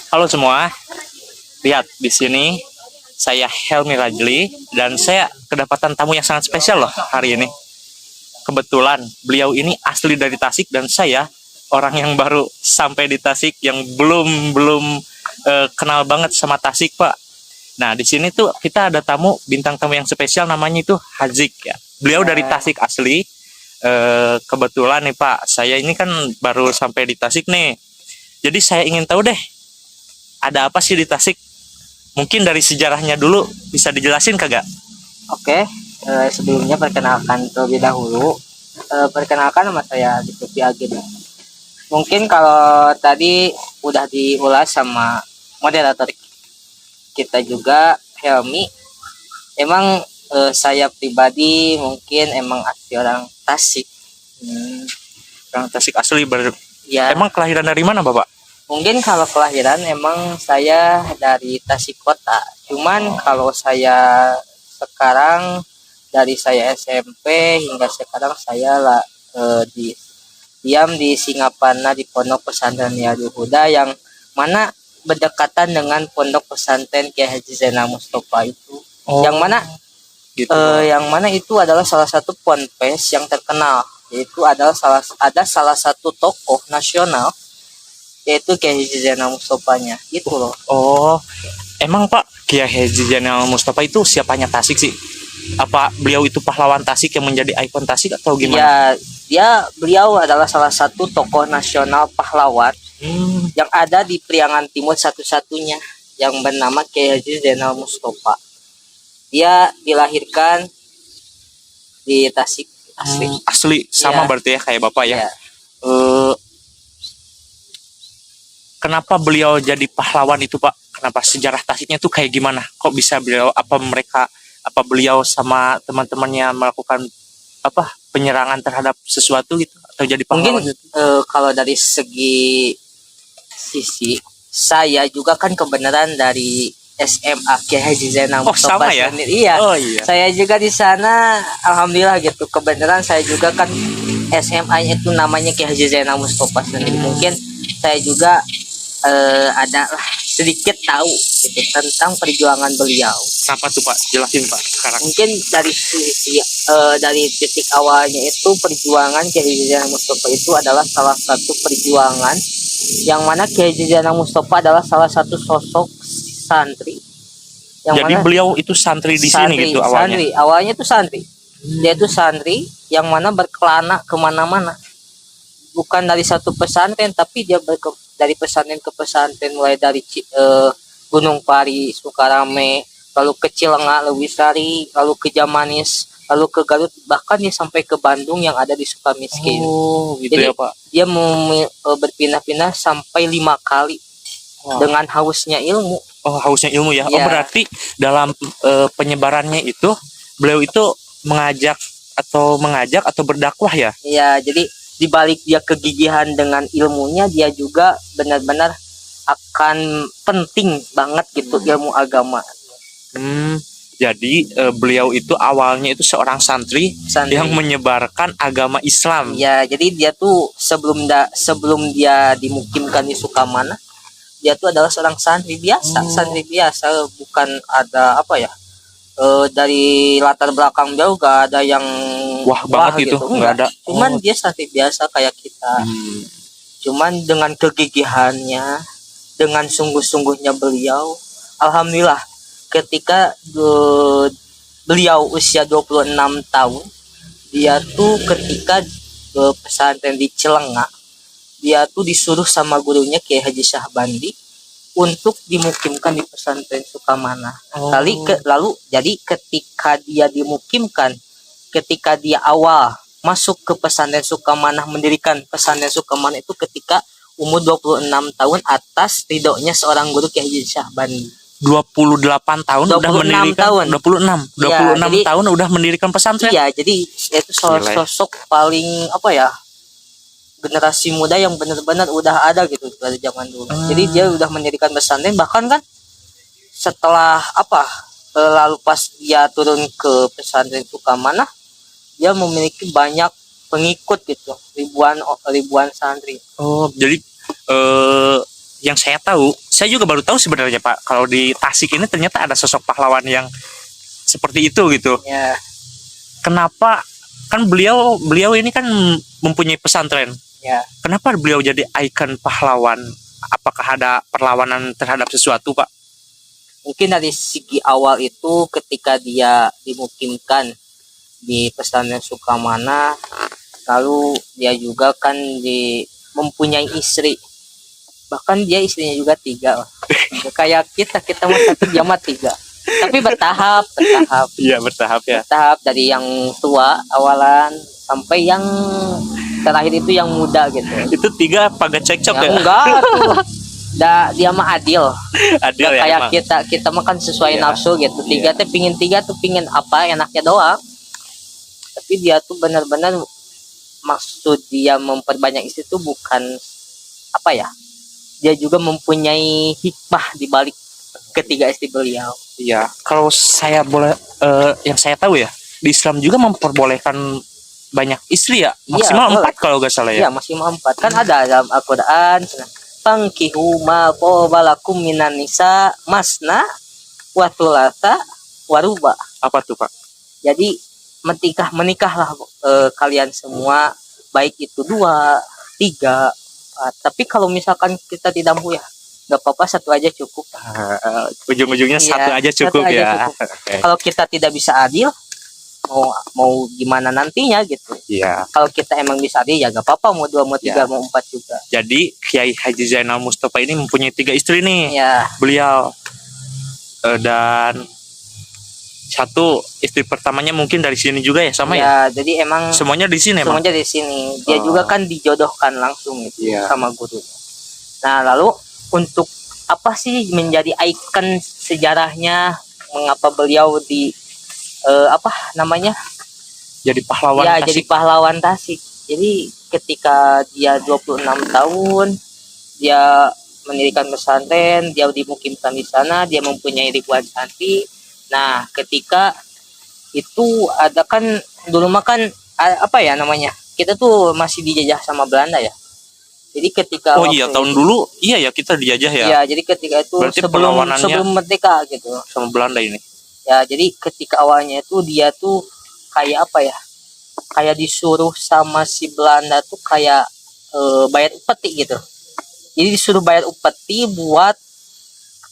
Halo semua, lihat di sini saya Helmi Rajli dan saya kedapatan tamu yang sangat spesial loh hari ini. Kebetulan beliau ini asli dari Tasik dan saya orang yang baru sampai di Tasik yang belum belum kenal banget sama Tasik, Pak. Nah, di sini tuh kita ada tamu bintang tamu yang spesial namanya itu Hazik ya. Beliau dari Tasik asli. Kebetulan nih Pak, saya ini kan baru sampai di Tasik nih. Jadi saya ingin tahu deh, ada apa sih di Tasik? Mungkin dari sejarahnya dulu bisa dijelasin kagak? Oke, sebelumnya perkenalkan terlebih dahulu. Perkenalkan nama saya Lutfi Agin. Mungkin kalau tadi udah diulas sama moderator kita juga Helmi. Emang saya pribadi mungkin emang asli orang Tasik. Orang Tasik asli Ya, Emang kelahiran dari mana Bapak? mungkin kalau kelahiran emang saya dari Tasik Kota. Cuman kalau saya sekarang dari saya SMP hingga sekarang saya diam di Singapana di Pondok Pesantren Riyadul Huda yang mana berdekatan dengan Pondok Pesantren Kiai Haji Zainal Mustafa itu. Yang mana gitu. yang mana itu adalah salah satu ponpes yang terkenal, yaitu ada salah satu tokoh nasional yaitu Kiai Haji Zainal Mustafanya itu loh. Oh, emang Pak Kiai Haji Zainal Mustafa itu siapanya Tasik sih? Apa beliau itu pahlawan Tasik yang menjadi ikon Tasik atau gimana? Ya, beliau adalah salah satu tokoh nasional pahlawan yang ada di Priangan Timur satu-satunya yang bernama Kiai Haji Zainal Mustafa. Dia dilahirkan di Tasik asli. Asli sama Ya. berarti ya kayak Bapak ya. Ya. Kenapa beliau jadi pahlawan itu Pak? Kenapa sejarah Tasiknya tuh kayak gimana? Kok bisa beliau apa beliau sama teman-temannya melakukan penyerangan terhadap sesuatu gitu atau jadi pahlawan? Mungkin kalau dari segi sisi saya juga kan kebenaran dari SMA Kiai Haji Zainal Mustafa. Sama ya? Iya. Oh iya. Saya juga di sana alhamdulillah gitu. Kebenaran saya juga kan SMA-nya itu namanya Kiai Haji Zainal Mustafa sendiri. Mungkin saya juga ada sedikit tahu gitu tentang perjuangan beliau. Kenapa tuh Pak? Jelasin Pak sekarang. Mungkin dari sisi dari titik awalnya itu perjuangan Kiai Haji Zainal Mustafa itu adalah salah satu perjuangan yang mana Kiai Haji Zainal Mustafa adalah salah satu sosok santri. Jadi beliau itu santri di sini gitu awalnya. Awalnya itu santri. Dia itu santri yang mana berkelana kemana-mana. Bukan dari satu pesantren, tapi dia dari pesantren ke pesantren, mulai dari Gunung Pari, Sukarame, lalu ke Cilenga, Lewisari, lalu ke Jamanis, lalu ke Garut, bahkan dia sampai ke Bandung yang ada di Sukamiskin. Oh, gitu. Jadi, ya Pak. Dia berpindah-pindah sampai 5 kali. Wow. Dengan hausnya ilmu. Oh, hausnya ilmu ya. Ya. Oh, berarti dalam penyebarannya itu beliau itu mengajak atau berdakwah ya? Iya, jadi dibalik dia kegigihan dengan ilmunya, dia juga benar-benar akan penting banget gitu ilmu agama. Jadi beliau itu awalnya itu seorang santri yang menyebarkan agama Islam. Ya, jadi dia tuh sebelum dia dimukimkan di Sukamana, dia tuh adalah seorang santri biasa, bukan ada dari latar belakang jauh gak ada yang wah banget gitu. Enggak ada. Cuman dia santri biasa kayak kita. Cuman dengan kegigihannya, dengan sungguh-sungguhnya beliau, alhamdulillah ketika beliau usia 26 tahun, dia tuh ketika pesantren di Cilenga, dia tuh disuruh sama gurunya Kiai Haji Syahbandi untuk dimukimkan di pesantren Sukamana. Lalu jadi ketika dia dimukimkan, ketika dia awal masuk ke pesantren Sukamana, mendirikan pesantren Sukamana itu ketika umur 26 tahun atas ridhonya seorang guru Kiai Haji Syahbandi. 28 tahun udah mendirikan 26 tahun udah mendirikan pesantren. Iya, jadi itu sosok paling generasi muda yang benar-benar udah ada gitu pada zaman dulu. Jadi dia udah mendirikan pesantren, bahkan kan setelah lalu pas dia turun ke pesantren Sukamana, dia memiliki banyak pengikut gitu, ribuan santri. Oh, jadi yang saya tahu, saya juga baru tahu sebenarnya Pak, kalau di Tasik ini ternyata ada sosok pahlawan yang seperti itu gitu. Ya, Kenapa kan beliau ini kan mempunyai pesantren. ya. Kenapa beliau jadi ikon pahlawan? Apakah ada perlawanan terhadap sesuatu, Pak? Mungkin dari segi awal itu ketika dia dimukimkan di pesantren Sukamana, lalu dia juga kan mempunyai istri, bahkan dia istrinya juga 3. Kayak kita mau 1 dia mah 3, tapi bertahap Iya, bertahap ya. bertahap dari yang tua awalan sampai yang terakhir itu yang muda gitu. Itu 3 pagat cekcok ya? Enggak tuh. Dia mah adil. Adil ya Kayak emang. kita makan sesuai Iya. nafsu gitu. 3 Iya. tuh pingin 3 tuh pingin apa enaknya doang. Tapi dia tuh benar-benar maksud dia memperbanyak istri itu bukan apa ya? Dia juga mempunyai hikmah di balik ketiga istri beliau. Iya, kalau saya boleh yang saya tahu ya, di Islam juga memperbolehkan banyak istri ya, maksimal Iya, 4 kalau nggak salah Iya, ya. masih 4. Kan ada dalam Al-Qur'an, "Fankihu ma qabalakum minan nisa masna wa thulatha wa ruba." Apa tuh Pak? Jadi menikahlah kalian semua, baik itu 2, 3, 4. Tapi kalau misalkan kita tidak mampu ya, nggak apa-apa, 1 aja cukup. Ujung-ujungnya Iya, 1 aja cukup 1 aja ya. cukup. Oke. Kalau kita tidak bisa adil, mau gimana nantinya gitu. Iya. Kalau kita emang bisa adil ya nggak apa-apa, mau 2, mau 3, Ya. mau 4 juga. Jadi Kiai Haji Zainal Mustafa ini mempunyai 3 istri nih. Ya, Beliau dan 1 istri pertamanya mungkin dari sini juga ya, sama ya? ya, jadi emang Semuanya di sini emang. semuanya di sini. Dia Oh. juga kan dijodohkan langsung gitu Iya. sama gurunya. Nah, lalu untuk apa sih menjadi ikon sejarahnya, mengapa beliau apa namanya? Jadi pahlawan Ya, Tasik. jadi pahlawan Tasik. Jadi ketika dia 26 tahun, dia mendirikan pesantren, dia dimukimkan di sana, dia mempunyai ribuan santri. Nah, ketika itu ada kan dulu mah kan apa ya namanya? Kita tuh masih dijajah sama Belanda ya. Jadi ketika Oh iya, tahun dulu iya ya kita dijajah ya, ya, jadi ketika itu Berarti sebelum perlawanannya- merdeka gitu. sama Belanda ini. Ya, jadi ketika awalnya itu dia tuh kayak apa ya? Kayak disuruh sama si Belanda tuh kayak bayar upeti gitu. Jadi disuruh bayar upeti buat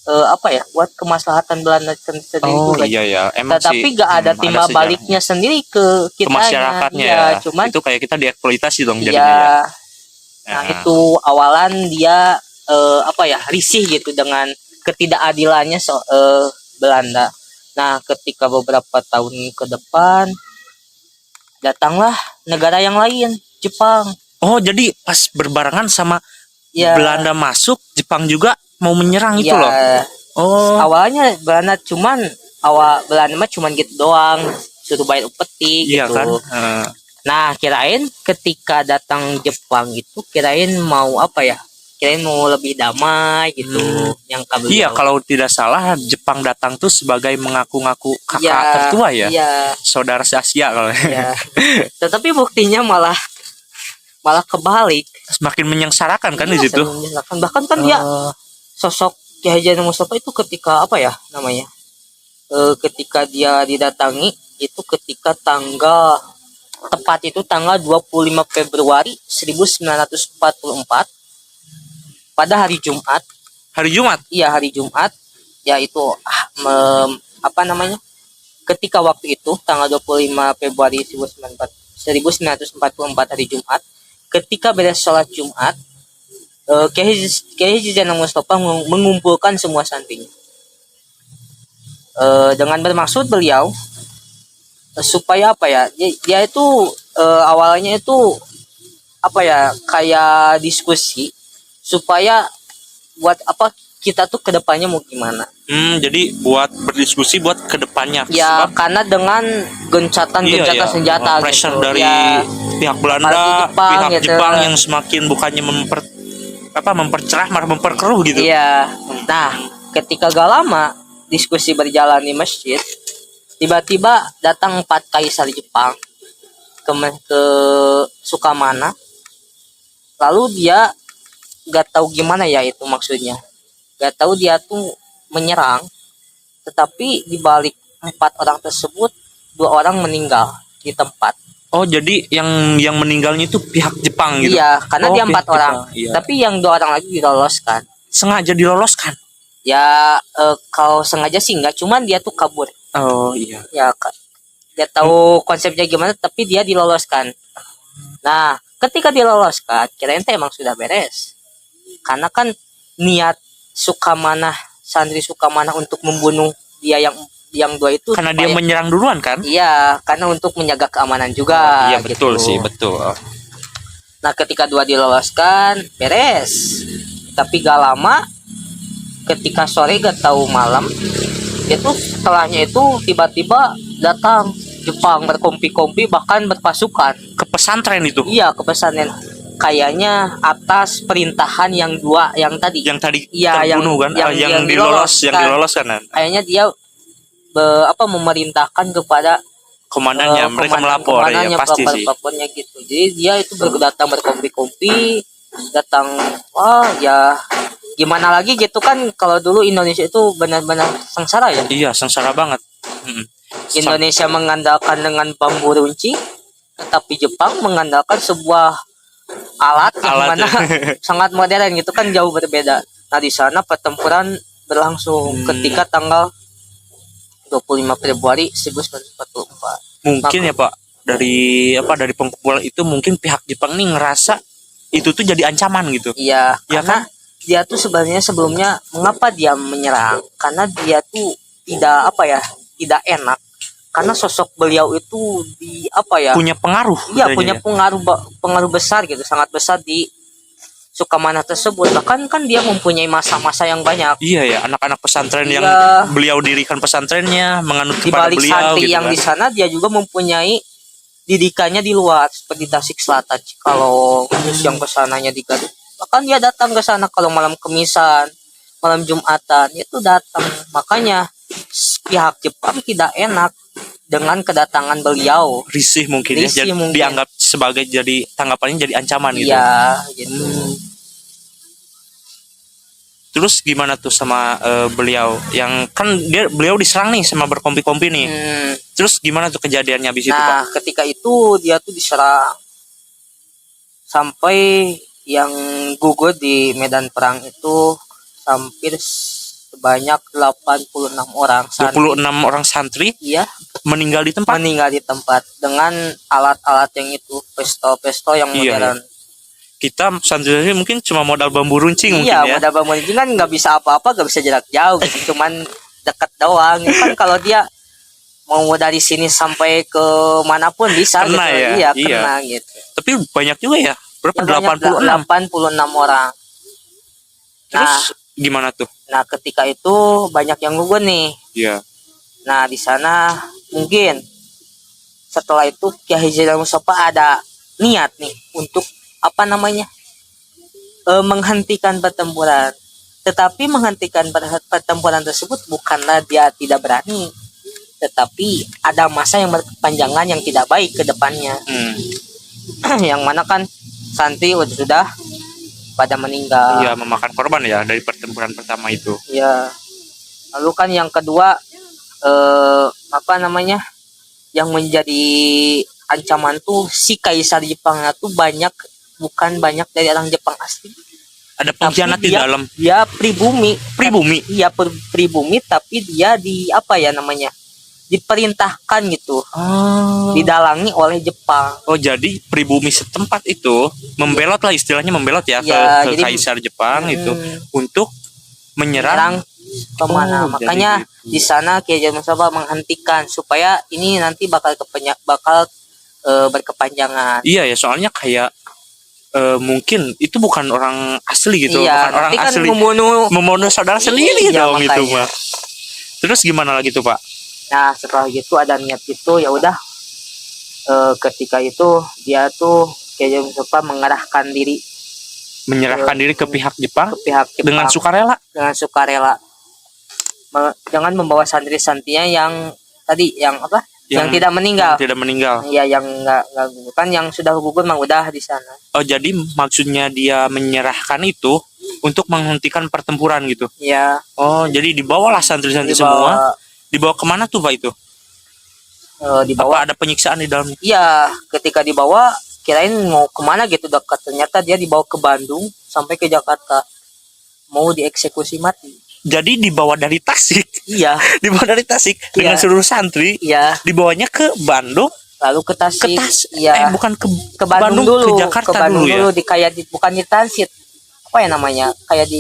apa ya? Buat kemaslahatan Belanda sendiri Oh juga. iya ya, emang sih. Tapi gak ada timbal sejarahnya. baliknya sendiri ke Ke kitanya. masyarakatnya Iya, ya. cuman Itu kayak kita dieksploitasi dong jadinya ya. ya. Nah, Nah, itu awalan dia apa ya? Risih gitu dengan ketidakadilannya Belanda. Nah, ketika beberapa tahun ke depan datanglah negara yang lain, Jepang. Oh, jadi pas berbarengan sama Ya, Belanda masuk, Jepang juga mau menyerang itu ya, loh. Oh, awalnya Belanda Belanda mah cuman gitu doang, suruh bayar upeti iya gitu. kan? Nah, kirain ketika datang Jepang itu kirain mau apa ya? Kirain mau lebih damai gitu, yang kabel. Iya, kalau tidak salah Jepang datang tuh sebagai mengaku-ngaku kakak Ya, tertua ya. Iya, Saudara se-Asia kalau. ya. Tetapi buktinya malah kebalik. Semakin menyengsarakan kan di Iya, situ. sering menyesalkan. Bahkan kan dia sosok Ki Haji Zainal Mustafa itu ketika apa ya namanya? Ketika dia didatangi itu ketika tepat itu tanggal 25 Februari 1944 pada hari Jumat. Hari Jumat. Iya, hari Jumat, yaitu apa namanya? Ketika waktu itu tanggal 25 Februari 1944 hari Jumat, ketika beres sholat Jumat, Kiai Haji Zainal Mustafa mengumpulkan semua santrinya. Dengan bermaksud beliau supaya apa ya? Dia itu awalnya itu apa ya? Kayak diskusi supaya buat apa kita tuh kedepannya mau gimana. Jadi buat berdiskusi buat kedepannya. Ya, karena dengan gencatan senjata pressure gitu. dari Ya, pihak Belanda, apalagi Jepang, pihak gitu. Jepang yang semakin bukannya mempercerah malah memperkeruh gitu. iya. Nah, ketika gak lama diskusi berjalan di masjid, tiba-tiba datang 4 kaisar Jepang ke Sukamana. Lalu dia nggak tahu gimana ya itu maksudnya. Nggak tahu dia tuh menyerang, tetapi di balik 4 orang tersebut 2 orang meninggal di tempat. Oh, jadi yang meninggalnya itu pihak Jepang gitu. Iya, karena Oh, dia 4 orang. Jepang, iya. Tapi yang 2 orang lagi diloloskan. Sengaja diloloskan. Ya kalau sengaja sih enggak, cuman dia tuh kabur. Oh iya. Ya dia tahu konsepnya gimana, tapi dia diloloskan. Nah, ketika diloloskan, kirain teh emang sudah beres. Karena kan niat Sukamana, Santri Sukamana untuk membunuh dia yang 2 itu Karena dia menyerang duluan kan? iya, karena untuk menjaga keamanan juga. Iya betul gitu. sih, betul. Nah, ketika 2 diloloskan, beres. Tapi gak lama, ketika sore gak tahu malam, itu setelahnya itu tiba-tiba datang Jepang berkompi-kompi, bahkan berpasukan. Ke pesantren itu. Iya, ke pesantren. Kayaknya atas perintahan yang 2 yang tadi. Yang tadi Iya, terbunuh kan? Yang diloloskan kan? Kayaknya dia memerintahkan kepada Komandannya, mereka melapor ya pasti sih. pelapornya gitu. Jadi dia itu datang berkompi-kompi, datang, wah ya gimana lagi gitu kan, kalau dulu Indonesia itu benar-benar sengsara ya. Iya, sengsara banget. Indonesia mengandalkan dengan bambu runcing, tetapi Jepang mengandalkan sebuah alat yang Alat. mana sangat modern gitu kan, jauh berbeda. Nah, di sana pertempuran berlangsung ketika tanggal 25 Februari 1944. Mungkin ya Pak, dari pengkumpulan itu mungkin pihak Jepang nih ngerasa itu tuh jadi ancaman gitu. Iya, Ya karena dia tuh sebenarnya sebelumnya mengapa dia menyerang? Karena dia tuh tidak enak. Karena sosok beliau itu Punya pengaruh. Iya, katanya punya ya. pengaruh besar gitu, sangat besar di Sukamana tersebut. Bahkan kan dia mempunyai masa-masa yang banyak. Iya ya, anak-anak pesantren yang Iya. beliau dirikan pesantrennya menganut Di kepada balik beliau santri gitu yang kan. di sana, dia juga mempunyai didikannya di luar, seperti Tasik Selatan, kalau terus yang kesananya di Garut. Bahkan dia datang ke sana kalau malam Kemisan, malam Jumatan, itu datang. Makanya pihak Jepang tidak enak dengan kedatangan beliau. Risih mungkin ya, Risih jadi mungkin. dianggap sebagai jadi tanggapannya jadi ancaman gitu. Iya, gitu. Terus gimana tuh sama beliau yang kan beliau diserang nih sama berkompi-kompi nih. Terus gimana tuh kejadiannya habis itu Pak? Nah, ketika itu dia tuh diserang sampai yang gugur di medan perang itu hampir sebanyak 86 orang 26 orang santri Iya, meninggal di tempat. meninggal di tempat dengan alat-alat yang itu, pistol yang Iya, modern. Kita santri mungkin cuma modal bambu runcing Iya, mungkin ya. modal bangun itu kan nggak bisa apa-apa, nggak bisa jarak jauh gitu. Cuman dekat doang. Itu kan kalau dia mau dari sini sampai ke manapun bisa Kena gitu. ya? Iya, Iya. kena gitu. Tapi banyak juga ya. Berapa? Banyak, 86 orang. Terus gimana tuh? Nah, ketika itu banyak yang gugur nih. Iya. Nah, di sana mungkin setelah itu Kiai Haji Mustafa ada niat nih untuk menghentikan pertempuran. Tetapi menghentikan pertempuran tersebut bukanlah dia tidak berani, tetapi ada masa yang berkepanjangan yang tidak baik ke depannya. Yang mana kan santri sudah pada meninggal. Iya, memakan korban ya dari pertempuran pertama itu. Ya. Lalu kan yang kedua yang menjadi ancaman tuh si kaisar Jepangnya tuh bukan banyak dari orang Jepang asli. Ada pengkhianat di dalam. Dia pribumi. Iya, pribumi, tapi dia diperintahkan gitu. Didalangi oleh Jepang. Oh, jadi pribumi setempat itu membelot lah, istilahnya membelot ya, ke jadi, kaisar Jepang itu untuk menyerang kemana. Makanya jadi di sana Kiai Haji Mustafa menghentikan supaya ini nanti bakal berkepanjangan. Iya ya, soalnya kayak mungkin itu bukan orang asli gitu, Iya, bukan orang kan asli membunuh saudara sendiri Iya, dong makanya. itu mah. Terus gimana lagi tuh Pak? Nah, setelah gitu ada niat itu, ya udah. Ketika itu dia tuh Kiai Haji Mustafa menyerahkan diri Ke pihak Jepang dengan sukarela. Dengan membawa santri-santrinya yang tadi yang tidak meninggal. Yang tidak meninggal. Iya, yang nggak gugur. Kan yang sudah gugur mah udah di sana. Oh, jadi maksudnya dia menyerahkan itu untuk menghentikan pertempuran gitu. Iya. Oh, jadi dibawalah santri-santri semua. Dibawa kemana tuh Pak itu? Dibawa. Apa ada penyiksaan di dalamnya? Iya, ketika dibawa kirain mau kemana gitu dekat, ternyata dia dibawa ke Bandung sampai ke Jakarta, mau dieksekusi mati. Jadi dibawa dari Tasik. Iya. Dibawa dari Tasik dengan seluruh santri. Iya. Dibawanya ke Bandung. Lalu ke Tasik. Iya. Bukan ke Bandung dulu. Ke Jakarta ke Bandung dulu di kayak bukan di transit. Apa ya namanya? Kayak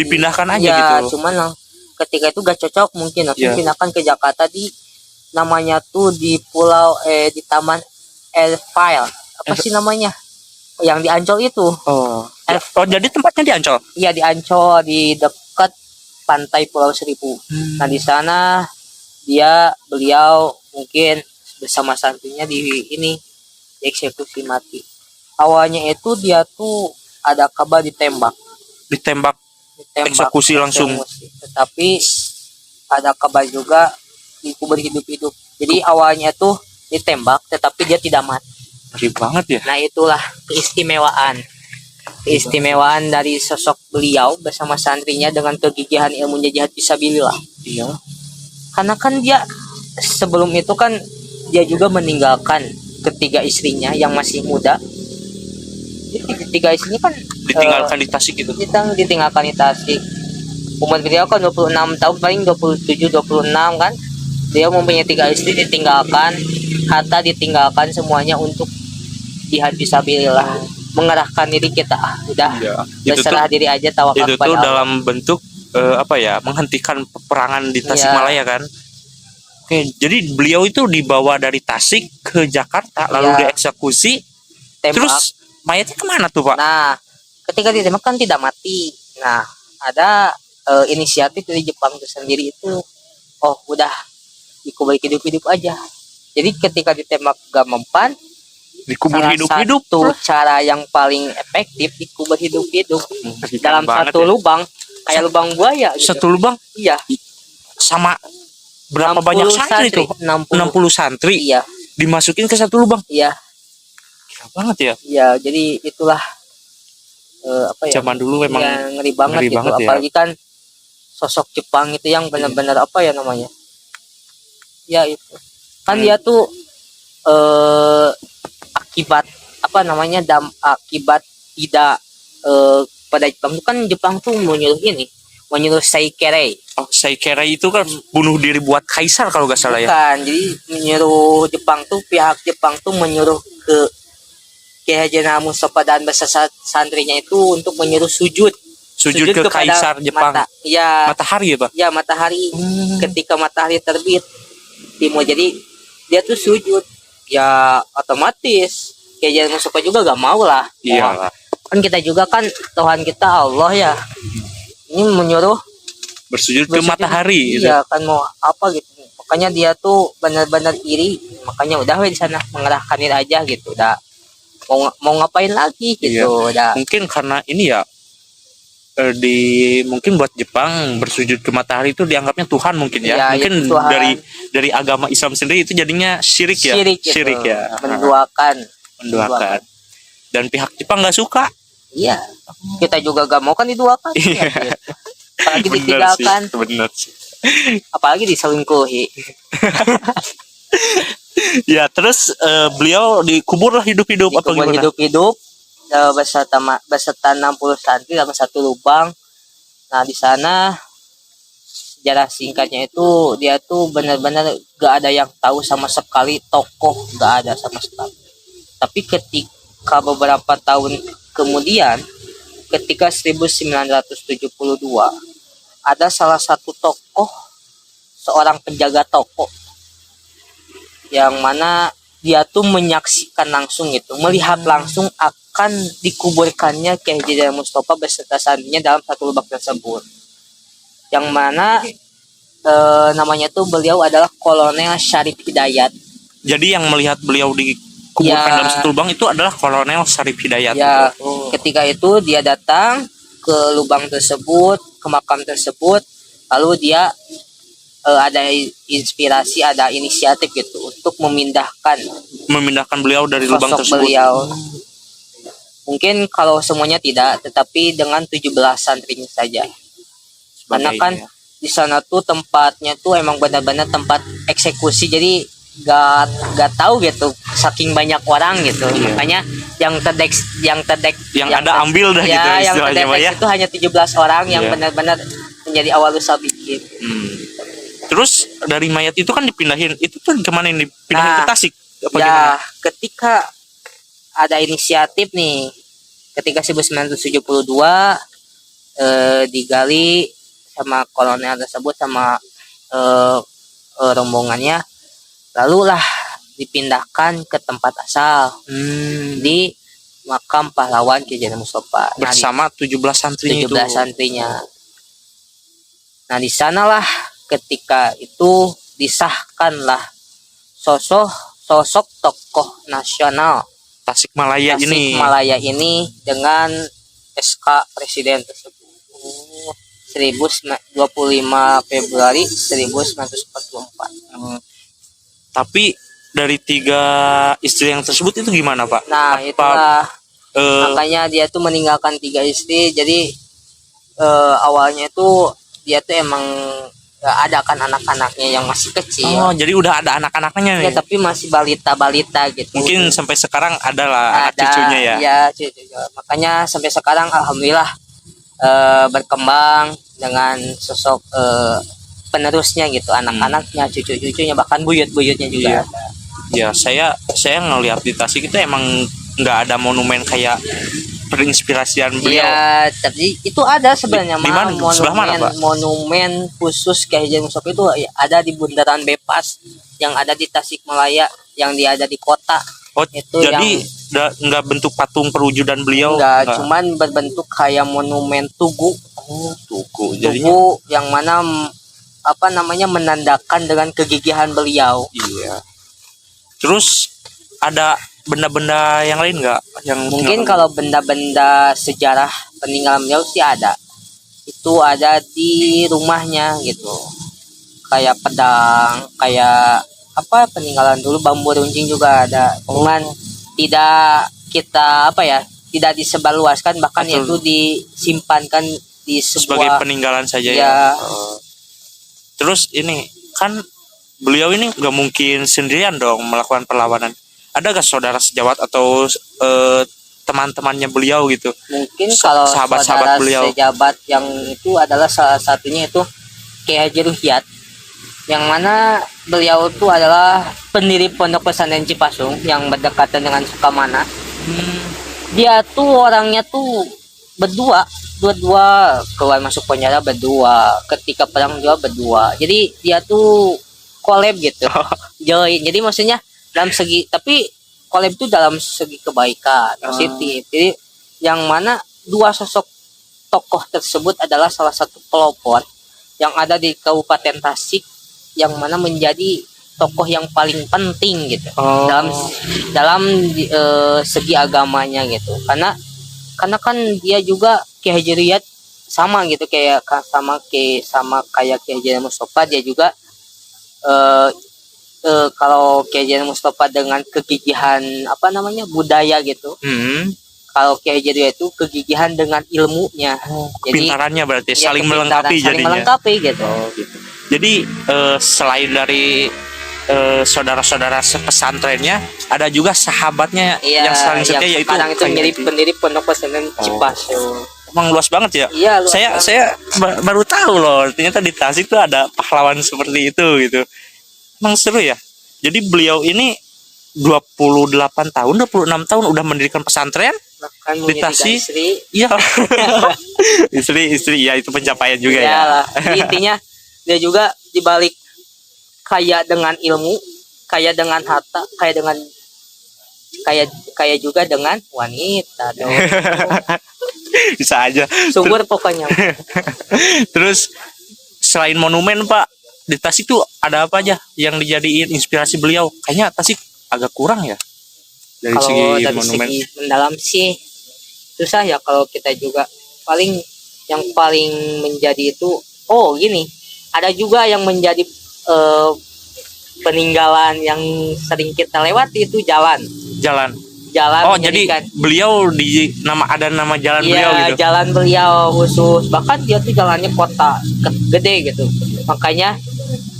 dipindahkan aja ya, gitu. Cuman ketika itu gak cocok mungkin langsung pindahkan ke Jakarta namanya tuh di pulau di Taman Airfile. Apa sih namanya? Yang di Ancol itu. Oh, jadi tempatnya di Ancol. Iya, di Ancol, di dekat pantai Pulau Seribu. Nah, di sana beliau mungkin bersama santrinya dieksekusi mati. Awalnya itu dia tuh ada kabar ditembak eksekusi langsung. Tetapi ada kabar juga dikubur hidup-hidup. Jadi awalnya tuh ditembak tetapi dia tidak mati. Ngeri banget ya. Nah, itulah keistimewaan dari sosok beliau bersama santrinya dengan kegigihan ilmunya jihad fisabilillah. Iya. Karena kan dia sebelum itu kan dia juga meninggalkan ketiga istrinya yang masih muda. Ketiga istrinya kan ditinggalkan di Tasik gitu. Ditinggalkan di Tasik. Umur beliau kan 26 tahun, paling 27 26 kan. Dia mempunyai 3 istri, ditinggalkan, harta ditinggalkan semuanya untuk jihad fisabilillah. Mengerahkan diri kita udah berserah diri aja, tawakal itu kepada tuh Allah. dalam bentuk menghentikan peperangan di Tasikmalaya kan. Oke, jadi beliau itu dibawa dari Tasik ke Jakarta lalu dieksekusi. Terus mayatnya kemana tuh Pak? Nah, ketika ditembak kan tidak mati. Nah, ada inisiatif dari Jepang itu sendiri itu, udah dikubur hidup-hidup aja. Jadi ketika ditembak gak mempan, dikubur hidup-hidup. Satu cara yang paling efektif dikubur hidup-hidup dalam satu lubang, kayak lubang buaya gitu. Satu lubang? Iya. Sama berapa banyak santri itu? 60 santri. Iya. Dimasukin ke satu lubang. Iya. Gila banget ya. Iya, jadi itulah zaman dulu memang ngeri banget gitu. Apalagi kan sosok Jepang itu yang benar-benar namanya? Ya itu. Kan dia tuh akibat akibat tidak pada Jepang itu kan Jepang tuh menyuruh Saikere. Oh, Saikere itu kan bunuh diri buat kaisar kalau nggak salah ya. Bukan, jadi menyuruh pihak Jepang tuh menyuruh ke Kiai Haji Mustafa dan beserta santrinya itu untuk menyuruh sujud ke kaisar Jepang. Matahari ya Pak? Ya, matahari. Ketika matahari terbit timur, jadi dia tuh sujud. Ya otomatis Kiai Haji Mustafa juga gak mau lah. Iya. Kan kita juga kan Tuhan kita Allah ya. Ini menyuruh bersujud ke matahari. Iya gitu. Kan mau apa gitu. Makanya dia tuh benar-benar iri. Makanya udah di sana mengerahkan diri aja gitu. Udah mau ngapain lagi gitu. Udah. Mungkin karena ini ya mungkin buat Jepang bersujud ke matahari itu dianggapnya Tuhan mungkin ya. Mungkin dari agama Islam sendiri itu jadinya syirik ya. Syirik ya. Menduakan. Dan pihak Jepang nggak suka. Iya. Kita juga gak mau kan diduakan. Iya. Gitu. Apalagi ditinggalkan. Bener sih. Apalagi diselingkuhi. Ya, terus beliau dikubur hidup-hidup apa gimana? Hidup-hidup beserta 60 santri dalam satu lubang. Nah, di sana sejarah singkatnya itu dia tuh benar-benar gak ada yang tahu sama sekali, tokoh gak ada sama sekali. Tapi ketika beberapa tahun kemudian, ketika 1972, ada salah satu tokoh, seorang penjaga toko, yang mana dia tuh menyaksikan langsung itu, melihat langsung akan dikuburkannya Kiai Haji Mustafa beserta santrinya dalam satu lubang tersebut. Yang mana namanya tuh beliau adalah Kolonel Syarif Hidayat. Jadi yang melihat beliau dikuburkan dalam satu lubang itu adalah Kolonel Syarif Hidayat. Ya, ketika itu dia datang ke lubang tersebut, ke makam tersebut, lalu dia ada inspirasi, ada inisiatif gitu untuk memindahkan beliau dari lubang sosok tersebut. beliau. Mungkin kalau semuanya tidak, tetapi dengan 17 santrinya saja. Karena Sebagai kan ya. di sana tuh tempatnya tuh emang benar-benar tempat eksekusi, jadi gak tahu gitu saking banyak orang gitu. Iya. Makanya yang Ada ambil dah gitu yang istilahnya Pak ya. terdeteksi itu hanya 17 orang yang Iya. benar-benar menjadi awal usaha bikin. Terus dari mayat itu kan dipindahin, itu tuh kemana ini? Dipindahin Nah, ke Tasik? Apa Ya, gimana? ketika ada inisiatif nih, ketika 1972 digali sama kolonel tersebut sama rombongannya, lalu lah dipindahkan ke tempat asal di makam pahlawan Ki Haji Mustafa. Bersama 17 santrinya 17 itu. santrinya. Nah, di sanalah ketika itu disahkanlah sosok tokoh nasional Tasikmalaya ini. Tasikmalaya ini dengan SK Presiden tersebut. 25 Februari 1944. Tapi dari 3 istri yang tersebut itu gimana Pak? Nah, itulah makanya dia tuh meninggalkan 3 istri. Jadi awalnya itu dia tuh emang ada kan anak-anaknya yang masih kecil. Oh, jadi udah ada anak-anaknya nih. Ya, tapi masih balita-balita gitu. Mungkin sampai sekarang adalah anak cucunya ya. Iya, cucunya. Makanya sampai sekarang alhamdulillah berkembang dengan sosok penerusnya gitu, anak-anaknya, cucu-cucunya, bahkan buyut-buyutnya juga. Ya, saya ngelihat di Tasik itu emang nggak ada monumen kayak perinspirasian beliau. Iya, tapi itu ada sebenarnya Di mana? Sebelah mana, Pak? monumen khusus Ki Haji Mustafa itu ada di Bundaran Bebas yang ada di Tasikmalaya, yang dia ada di kota. Oh, itu jadi nggak bentuk patung perwujudan beliau? Enggak, cuman berbentuk kayak monumen tugu. Tugu. Tugu yang mana menandakan dengan kegigihan beliau. Iya. Terus ada benda-benda yang lain nggak? Yang Mungkin kalau benda-benda sejarah peninggalan beliau sih ada. Itu ada di rumahnya gitu. Kayak pedang, kayak peninggalan dulu, bambu runcing juga ada. Cuman tidak tidak disebarluaskan, bahkan itu disimpankan di sebagai sebuah peninggalan saja ya. Terus ini kan beliau ini nggak mungkin sendirian dong melakukan perlawanan. Ada gak saudara sejawat atau teman-temannya beliau gitu? Mungkin kalau sahabat-sahabat beliau sejabat yang itu adalah salah satunya itu Ki Haji Ruhyat, yang mana beliau itu adalah pendiri Pondok Pesantren Cipasung yang berdekatan dengan Sukamana. Dia tuh orangnya tuh berdua keluar masuk penjara berdua, ketika perang juga berdua. Jadi dia tuh collab gitu. Join. Jadi maksudnya dalam segi, tapi collab itu dalam segi kebaikan, positif. Jadi yang mana 2 sosok tokoh tersebut adalah salah satu pelopor yang ada di Kabupaten Tasik, yang mana menjadi tokoh yang paling penting gitu dalam segi agamanya gitu. Karena kan dia juga Ki Haji Ruhyat sama gitu, kayak kayak Ki Haji Mustafa. Dia juga kalau Ki Haji Mustafa dengan kegigihan budaya gitu. Kalau Ki Haji Ruhyat itu kegigihan dengan ilmunya. Jadi pintarannya berarti ya, saling melengkapi jadinya. melengkapi gitu. Gitu. Jadi selain dari saudara-saudara pesantrennya, ada juga sahabatnya yang saling setia, yaitu sekarang itu menjadi pendiri Pondok Pesantren Cipasung. Emang luas banget ya. Iya, luas saya baru tahu loh, ternyata di Tasik tuh ada pahlawan seperti itu gitu. Emang seru ya. Jadi beliau ini 28 tahun, 26 tahun udah mendirikan pesantren. Bahkan di Tasik. Iya. istri ya, itu pencapaian juga. Iyalah. Ya. Jadi intinya dia juga dibalik kaya dengan ilmu, kaya dengan harta, kaya juga dengan wanita dong. Bisa aja. Subur pokoknya. Terus selain monumen Pak, di Tasik tuh ada apa aja yang dijadiin inspirasi beliau? Kayaknya Tasik agak kurang ya dari kalau segi dari monumen. Segi mendalam sih susah ya. Kalau kita juga yang paling menjadi itu gini, Ada juga yang menjadi peninggalan yang sering kita lewati itu jalan. Jalan. Jalan Oh, jadi menjadikan beliau ada nama jalan beliau iya gitu. jalan beliau khusus, bahkan dia tuh jalannya kota gede gitu. Makanya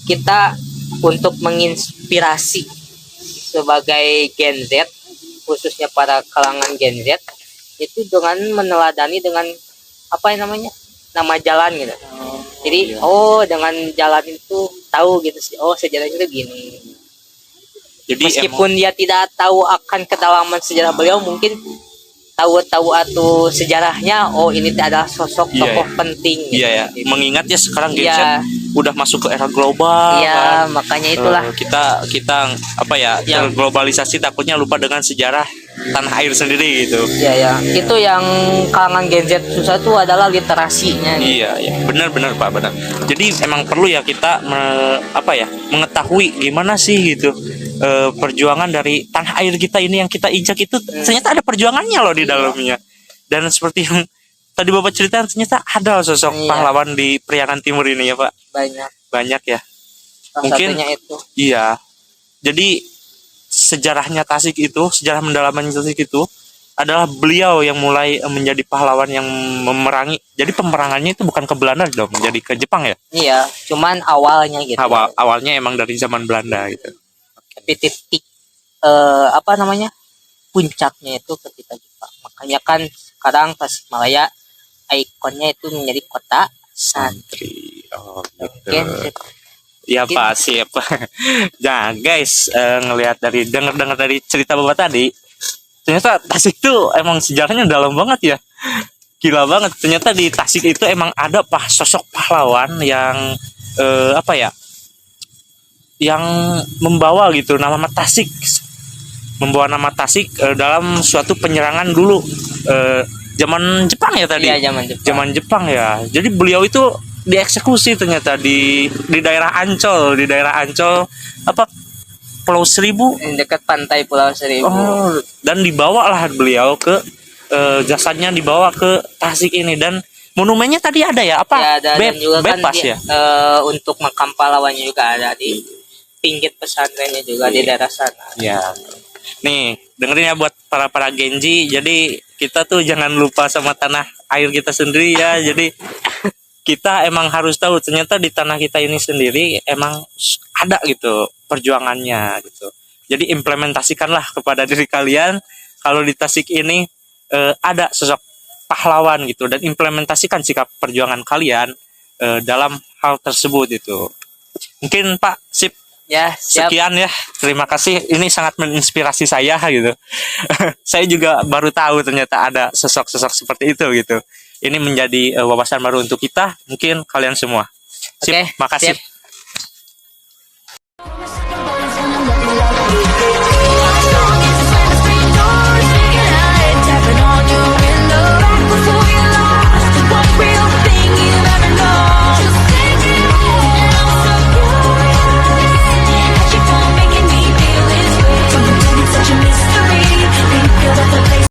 kita untuk menginspirasi sebagai Gen Z, khususnya para kalangan Gen Z, itu dengan meneladani dengan apa yang namanya nama jalan gitu. Jadi dengan jalan itu tahu gitu sih, oh sejarahnya itu gini. Jadi Meskipun dia tidak tahu akan kedalaman sejarah beliau, mungkin tahu-tahu atau sejarahnya, oh ini adalah sosok Iya, tokoh iya. penting gitu. Iya ya, mengingat ya sekarang Gen Z Iya. udah masuk ke era global Iya, kan. makanya itulah Kita apa ya, Yang- terglobalisasi takutnya lupa dengan sejarah tanah air sendiri gitu. ya itu yang kalangan Gen Z susah tuh adalah literasinya gitu. Iya, ya, benar-benar Pak, benar. Jadi emang perlu ya kita mengetahui gimana sih gitu perjuangan dari tanah air kita ini yang kita injak itu ternyata ada perjuangannya loh di dalamnya. Dan seperti yang tadi Bapak cerita ternyata ada sosok Iya. pahlawan di Priangan Timur ini ya Pak. Banyak Ya. salah Mungkin satunya itu. iya. Jadi sejarahnya Tasik itu, sejarah mendalaman Tasik itu adalah beliau yang mulai menjadi pahlawan yang memerangi. Jadi pemerangannya itu bukan ke Belanda dong, jadi ke Jepang ya. Iya, cuman awalnya gitu. Awalnya emang dari zaman Belanda gitu. Tapi titik apa namanya? Puncaknya itu ketika Jepang. Makanya kan sekarang Tasikmalaya ikonnya itu menjadi kota santri. Oh, gitu. Oke, Ya Mungkin- Pak, siap. Nah guys, ngelihat dengar dari cerita Bapak tadi, ternyata Tasik tuh emang sejarahnya dalam banget ya. Gila banget. Ternyata di Tasik itu emang ada sosok pahlawan yang apa ya? Yang membawa gitu nama Tasik. Membawa nama Tasik dalam suatu penyerangan dulu zaman Jepang ya tadi. Iya, zaman Jepang. Zaman Jepang ya. Jadi beliau itu dieksekusi ternyata di daerah Ancol, apa Pulau Seribu. Dekat pantai Pulau Seribu. Oh, dan dibawalah beliau ke jasadnya dibawa ke Tasik ini dan monumennya tadi ada ya apa? Ya, dan juga kan Bepas dia, ya. untuk makam pahlawannya juga ada di pinggir pesantrennya juga di daerah sana. Ya. Nih, dengerin ya buat para Genji. Jadi kita tuh jangan lupa sama tanah air kita sendiri ya. Jadi kita emang harus tahu ternyata di tanah kita ini sendiri emang ada gitu perjuangannya gitu. Jadi implementasikanlah kepada diri kalian kalau di Tasik ini ada sosok pahlawan gitu dan implementasikan sikap perjuangan kalian dalam hal tersebut itu. Mungkin Pak sip. Ya, siap. Sekian ya, terima kasih. Ini sangat menginspirasi saya gitu. Saya juga baru tahu ternyata ada sosok-sosok seperti itu gitu. Ini menjadi wawasan baru untuk kita, mungkin kalian semua. Sip, Oke, makasih. sip.